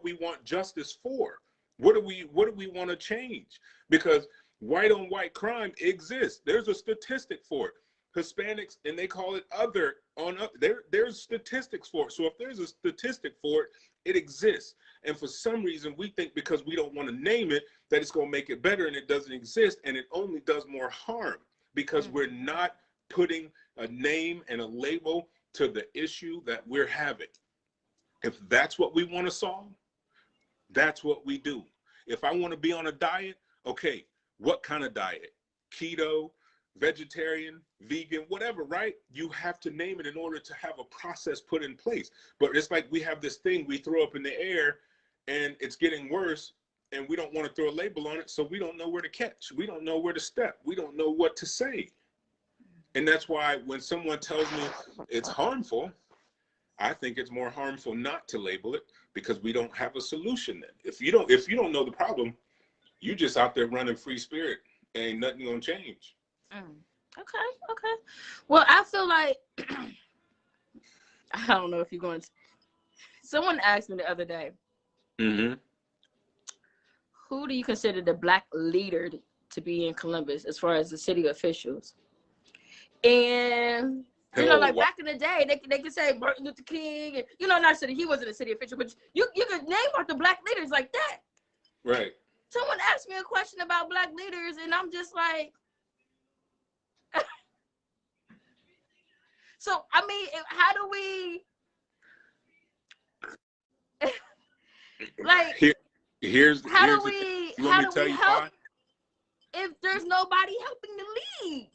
we want justice for. What do we want to change? Because white on white crime exists. There's a statistic for it. Hispanics, and they call it other on up. There's statistics for it. So if there's a statistic for it, it exists. And for some reason, we think because we don't want to name it, that it's going to make it better, and it doesn't exist, and it only does more harm because we're not putting a name and a label to the issue that we're having. If that's what we want to solve, that's what we do. If I want to be on a diet, okay, what kind of diet? Keto, vegetarian, vegan, whatever, right? You have to name it in order to have a process put in place. But it's like we have this thing we throw up in the air and it's getting worse and we don't want to throw a label on it, so we don't know where to catch. We don't know where to step. We don't know what to say. And that's why when someone tells me it's harmful, I think it's more harmful not to label it because we don't have a solution then. If you don't know the problem, you just out there running free spirit. Ain't nothing gonna change. Okay. Well, I feel like I don't know if you're going to. Someone asked me the other day, who do you consider the Black leader to be in Columbus as far as the city officials? And back in the day, they could say Martin Luther King, and not city. He wasn't a city official, but you could name off the Black leaders like that. Right. Someone asked me a question about Black leaders, and I'm just like. So, I mean, how do we, how do we help if there's nobody helping to lead?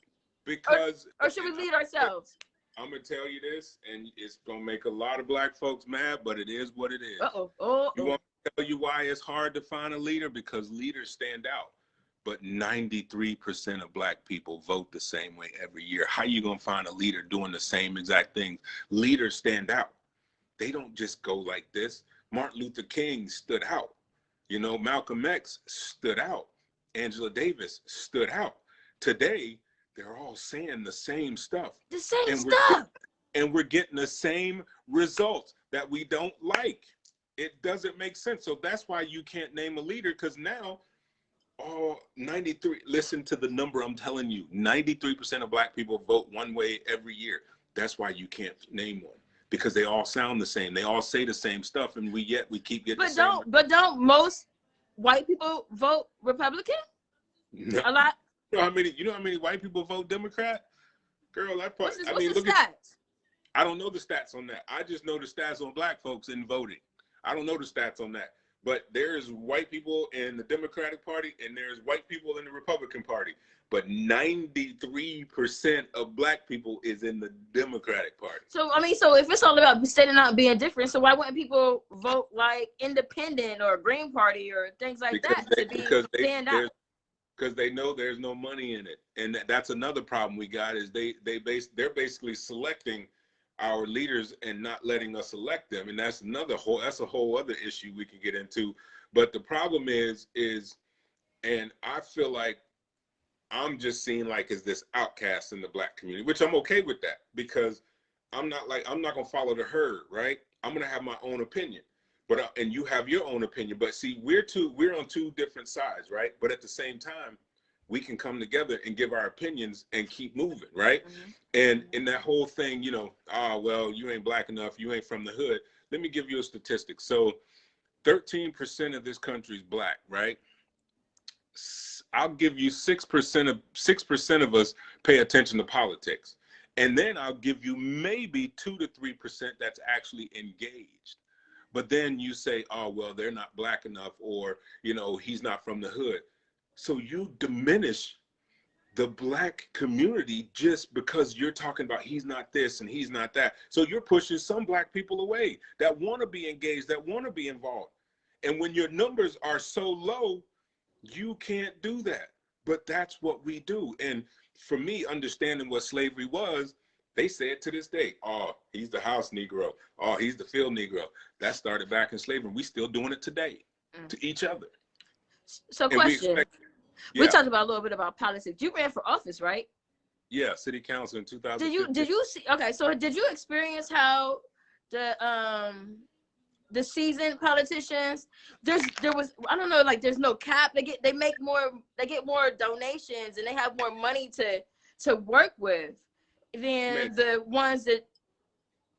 Because, or should we lead ourselves? I'm going to tell you this, and it's going to make a lot of Black folks mad, but it is what it is. You want me to tell you why it's hard to find a leader? Because leaders stand out. But 93% of Black people vote the same way every year. How you gonna find a leader doing the same exact things? Leaders stand out. They don't just go like this. Martin Luther King stood out. Malcolm X stood out. Angela Davis stood out. Today, they're all saying the same stuff. The same stuff. And we're getting the same results that we don't like. It doesn't make sense. So that's why you can't name a leader, because now, 93, listen to the number I'm telling you, 93% of Black people vote one way every year. That's why you can't name one, because they all sound the same. They all say the same stuff, and we keep getting But don't most white people vote Republican? No. A lot? You know how many white people vote Democrat? Girl, look the at stats? I don't know the stats on that. I just know the stats on Black folks in voting. I don't know the stats on that. But there's white people in the Democratic Party and there's white people in the Republican Party. But 93% of black people is in the Democratic Party. So, I mean, so if it's all about standing out and being different, so why wouldn't people vote like independent or Green Party or things like that to stand out? Because they know there's no money in it. And that's another problem we got is they're basically selecting our leaders and not letting us elect them. And that's a whole other issue we can get into. But the problem is, and I feel like I'm just seen like as this outcast in the black community, which I'm okay with that because I'm not gonna follow the herd, right? I'm gonna have my own opinion, but and you have your own opinion. But see, we're on two different sides, right? But at the same time, we can come together and give our opinions and keep moving, right? Mm-hmm. And in that whole thing, you know, well, you ain't black enough, you ain't from the hood. Let me give you a statistic. So 13% of this country is black, right? I'll give you 6% of us pay attention to politics. And then I'll give you maybe 2 to 3% that's actually engaged. But then you say, oh, well, they're not black enough, or, you know, he's not from the hood. So you diminish the black community just because you're talking about he's not this and he's not that. So you're pushing some black people away that want to be engaged, that want to be involved. And when your numbers are so low, you can't do that. But that's what we do. And for me, understanding what slavery was, they say it to this day. Oh, he's the house Negro. Oh, he's the field Negro. That started back in slavery. We still doing it today to each other. So question. We talked about a little bit about politics. You ran for office, right? Yeah, city council in 2015. Did you see? Okay, so did you experience how the seasoned politicians? There was, I don't know, like there's no cap. They get more donations and they have more money to work with than the ones that.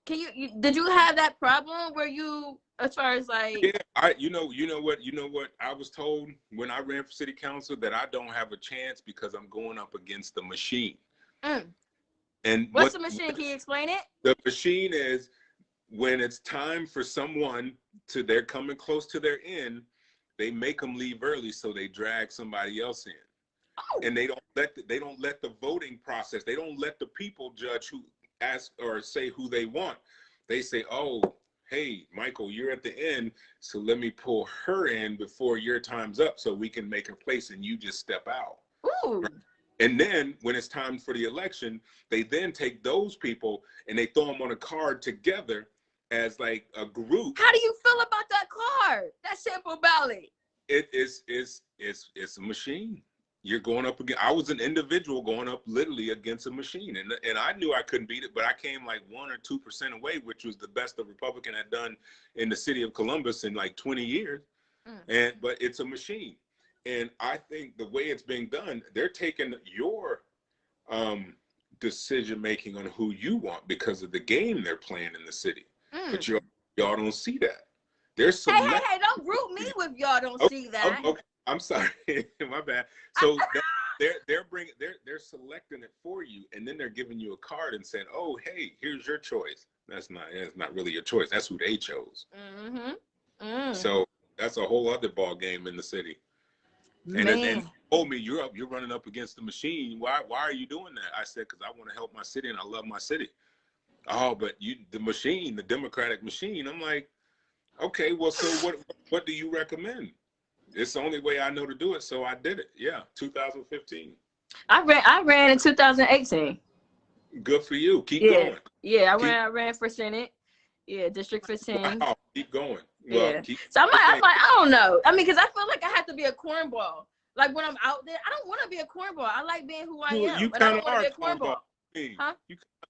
Did you have that problem where you, as far as like? Yeah, you know what I was told when I ran for city council, that I don't have a chance because I'm going up against the machine. And what's the machine? Can you explain it? The machine is when it's time for someone they're coming close to their end, they make them leave early, so they drag somebody else in. Oh. And they don't let the voting process. They don't let the people judge who ask or say who they want. They say, oh, hey, Michael, you're at the end, so let me pull her in before your time's up so we can make her place and you just step out. Ooh. Right? And then when it's time for the election, they then take those people and they throw them on a card together as like a group. How do you feel about that card? That simple ballot? It's a machine. You're going up against. I was an individual going up literally against a machine, and I knew I couldn't beat it, but I came like 1 or 2% away, which was the best the Republican had done in the city of Columbus in like 20 years. But it's a machine, and I think the way it's being done, they're taking your decision making on who you want because of the game they're playing in the city. But y'all don't see that. They're hey, don't group me with y'all don't see that. Okay. I'm sorry, my bad. So they're selecting it for you, and then they're giving you a card and saying, "Oh, hey, here's your choice." That's not really your choice. That's who they chose. So that's a whole other ball game in the city. And they told me, you're running up against the machine. Why are you doing that? I said, because I want to help my city and I love my city. Oh, but the machine, the Democratic machine. I'm like, okay, well, so what do you recommend? It's the only way I know to do it, so I did it. Yeah, 2015. I ran in 2018. Good for you. Keep going. Yeah, I ran for Senate. Yeah, District 15. Wow, keep going. Well, yeah. So I'm like, I don't know. I mean, because I feel like I have to be a cornball. Like when I'm out there, I don't want to be a cornball. I like being who I am. You kind of are a cornball. Huh?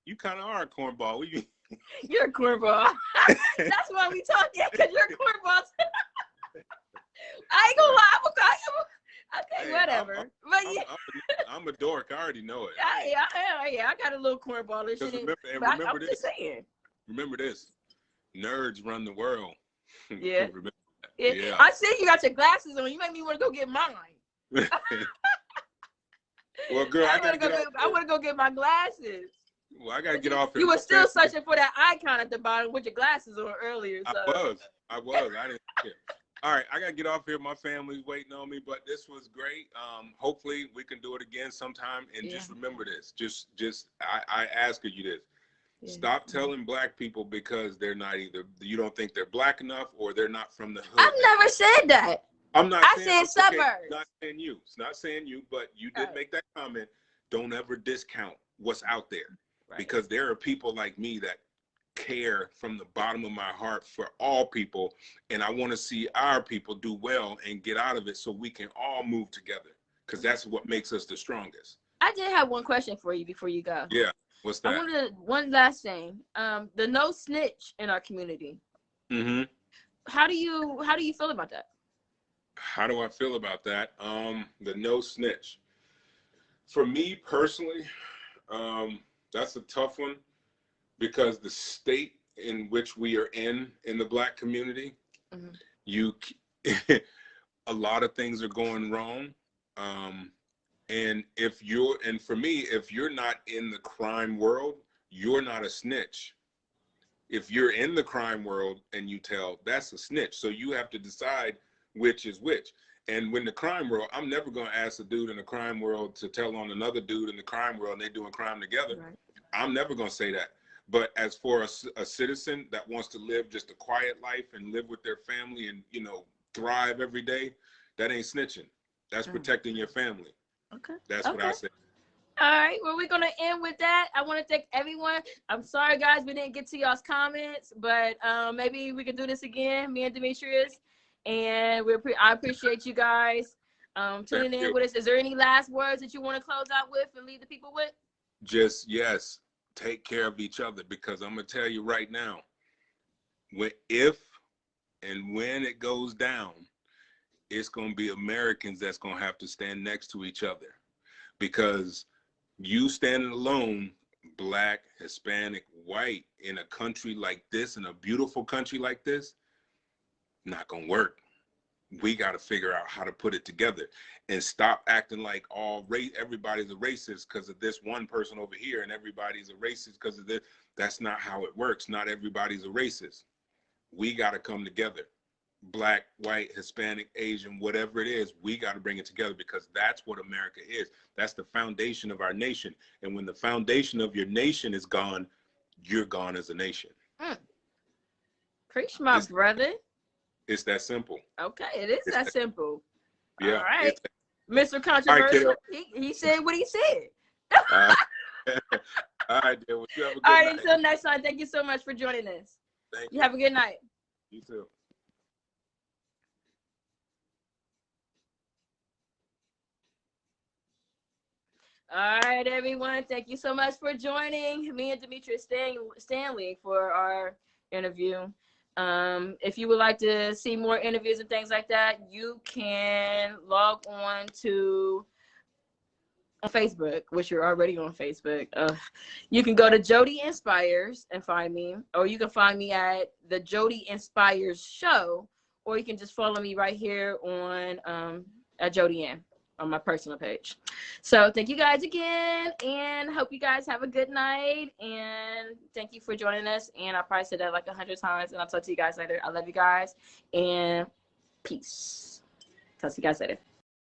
You kind of are a cornball. You're a cornball. That's why we talking, because you're a cornball. I ain't gonna lie. Okay, whatever. I'm a dork. I already know it. Yeah, I got a little cornball and shit. Remember this. Just saying. Remember this. Nerds run the world. Yeah. Yeah. I see you got your glasses on. You make me want to go get mine. Well, girl, I want to go get my glasses. Well, I gotta get off here. You were still searching for that icon at the bottom with your glasses on earlier. So. I was. I didn't care. All right, I gotta get off here. My family's waiting on me, but this was great. Hopefully we can do it again sometime. And just remember this. I ask you this. Stop telling black people because they're not either, you don't think they're black enough or they're not from the hood. I've never said that. I'm not I saying, said suburbs. Not saying you. It's not saying you, but you did make that comment. Don't ever discount what's out there. Right. Because there are people like me that care from the bottom of my heart for all people. And I want to see our people do well and get out of it so we can all move together. Because that's what makes us the strongest. I did have one question for you before you go. Yeah. What's that? I wanted one last thing. The no snitch in our community. Mm-hmm. How do you feel about that? How do I feel about that? The no snitch. For me personally, that's a tough one because the state in which we are in the black community, a lot of things are going wrong. And for me, if you're not in the crime world, you're not a snitch. If you're in the crime world and you tell, that's a snitch. So you have to decide which is which. And when the crime world, I'm never going to ask a dude in the crime world to tell on another dude in the crime world and they're doing crime together. Right. I'm never going to say that. But as for a citizen that wants to live just a quiet life and live with their family and, thrive every day, that ain't snitching. That's protecting your family. Okay. That's what I say. All right. Well, we're going to end with that. I want to thank everyone. I'm sorry, guys, we didn't get to y'all's comments, but maybe we can do this again, me and Dimitrious. And I appreciate you guys tuning in with us. Is there any last words that you want to close out with and leave the people with? Just, yes, take care of each other, because I'm going to tell you right now, if and when it goes down, it's going to be Americans that's going to have to stand next to each other, because you standing alone, black, Hispanic, white, in a country like this, in a beautiful country like this, not going to work. We got to figure out how to put it together and stop acting like everybody's a racist because of this one person over here and everybody's a racist because of this. That's not how it works. Not everybody's a racist. We got to come together. Black, white, Hispanic, Asian, whatever it is, we got to bring it together, because that's what America is. That's the foundation of our nation. And when the foundation of your nation is gone, you're gone as a nation. Preach, my brother. It's that simple. Okay, it is that simple. Yeah. All right. Mr. Controversial, right, he said what he said. All right, dear. Well, you have a good night. All right, night. until next time, thank you so much for joining us. Thank you. Have a good night. You too. All right, everyone. Thank you so much for joining me and Dimitrious Stanley for our interview. If you would like to see more interviews and things like that, you can log on to Facebook, which you're already on Facebook. You can go to Jody Inspires and find me, or you can find me at the Jody Inspires Show, or you can just follow me right here on at Jody Ann on my personal page. So thank you guys again, and hope you guys have a good night, and thank you for joining us. And I probably said that like 100 times, and I'll talk to you guys later. I love you guys, and peace. Talk to you guys later.